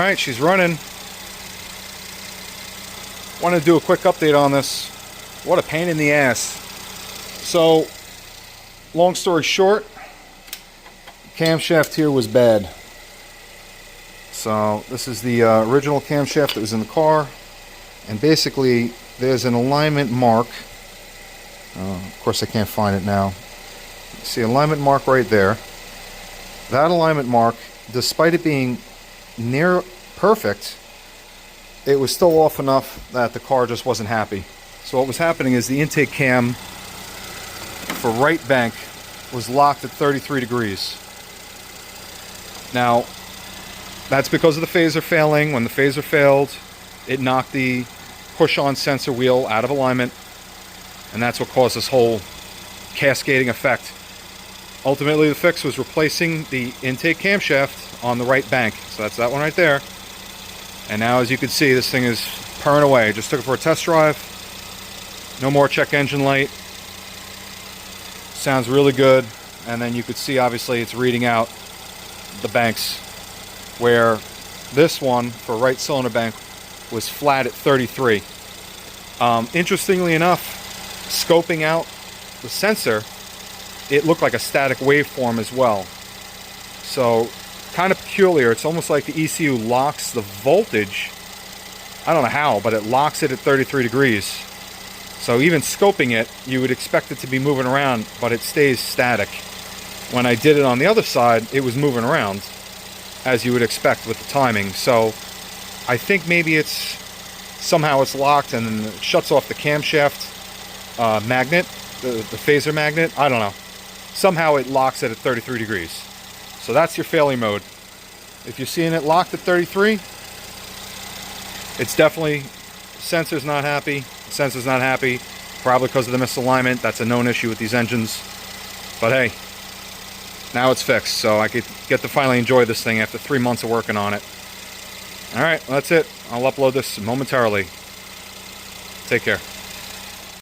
Alright, she's running. Want to do a quick update on this. What a pain in the ass. So, long story short, camshaft here was bad. So this is the original camshaft that was in the car, and basically there's an alignment mark. Of course I can't find it now. See, alignment mark right there. That alignment mark, despite it being near perfect, it was still off enough that the car just wasn't happy. So what was happening is the intake cam for right bank was locked at 33 degrees. Now, that's because of the phaser failing. When the phaser failed, it knocked the push-on sensor wheel out of alignment, and that's what caused this whole cascading effect. Ultimately, the fix was replacing the intake camshaft on the right bank. So that's that one right there. And now, as you can see, this thing is purring away. Just took it for a test drive. No more check engine light. Sounds really good. And then you could see, obviously, it's reading out the banks, where this one for right cylinder bank was flat at 33. Interestingly enough, scoping out the sensor, it looked like a static waveform as well. So kind of peculiar. It's almost like the ECU locks the voltage. I don't know how, but it locks it at 33 degrees. So even scoping it, you would expect it to be moving around, but it stays static. When I did it on the other side, it was moving around, as you would expect with the timing. So I think maybe it's somehow it's locked and then it shuts off the camshaft magnet, the phaser magnet. I don't know. Somehow it locks it at 33 degrees. So that's your failure mode. If you're seeing it locked at 33, it's definitely sensor's not happy. Sensor's not happy, probably because of the misalignment. That's a known issue with these engines. But hey, now it's fixed, so I could get to finally enjoy this thing after 3 months of working on it. Alright, well, that's it. I'll upload this momentarily. Take care.